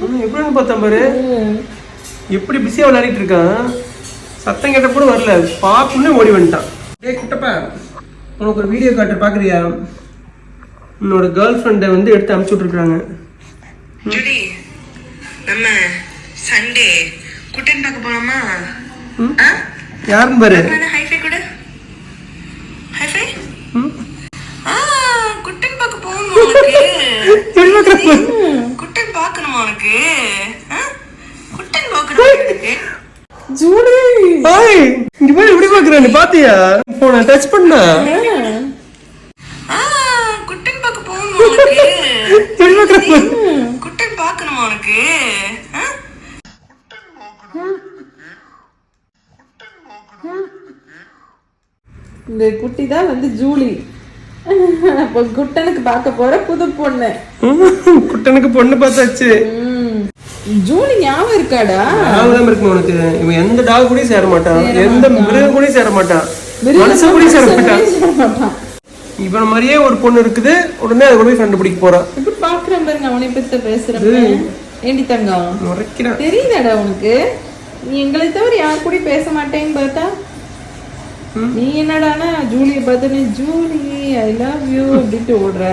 எப்படின்னு பார்த்தா பாரு, எப்படி பிஸியா விளையாடிட்டு இருக்கான். சத்தம் கேட்ட கூட வரல, பாப்புன்னு ஓடி வந்துட்டான். டேய் குட்டப்பா, உனக்கு ஒரு வீடியோ காட்டு பாக்குறியா? உன்னோட கேர்ள் ஃப்ரெண்டை வந்து எடுத்து அனுப்பிச்சு விட்டுருக்காங்க. ஜூலி, நம்ம சண்டே குட்டன் பார்க்க போலாமா? யாருன்னு பாரு. ஹைஃபை கூட ஹைஃபை குட்டன் பார்க்க போகணும் உனக்கு. குட்டன் பார்க்கணுமா உனக்கு? குட்டன் பார்க்கணும் எனக்கு. ஜூலி, ஹாய், இங்க போய் எப்படி பார்க்கற? நீ பாத்தியா? போன டச் பண்ணா. குட்டன் பார்க்க போகணும் உனக்கு. எப்படி பார்க்கற? குட்டன் பார்க்கணுமா உனக்கு? இந்த குட்டி தான் வந்து ஜூலி. அப்போ குட்டனுக்கு பார்க்க போற புது பொண்ணு. குட்டனுக்கு பொண்ணு பார்த்தாச்சு. ஜூலி ஞாபகம் இருக்காடா? ஞாபகம் இருக்கு உனக்கு. இவன் எந்த டாக் கூட சேர மாட்டான், எந்த மிருகம் கூட சேர மாட்டான், மனுஷன் கூட சேர மாட்டான். இவன் மாதிரியே ஒரு பொண்ணு இருக்குது, உடனே அதை கூட ஃப்ரெண்ட் பிடிக்க போறான். இப்படி பாக்குறேன் பாருங்க, அவனை பத்தி பேசுறேன். ஏண்டி தங்கம், தெரியுதாடா உனக்கு? நீ எங்களை தவிர யார் கூட பேச மாட்டேன்னு பார்த்தா, நீ என்னடானா ஜூலியை பார்த்து ஜூலி ஐ லவ் யூ அப்படின்ட்டு ஓடுற.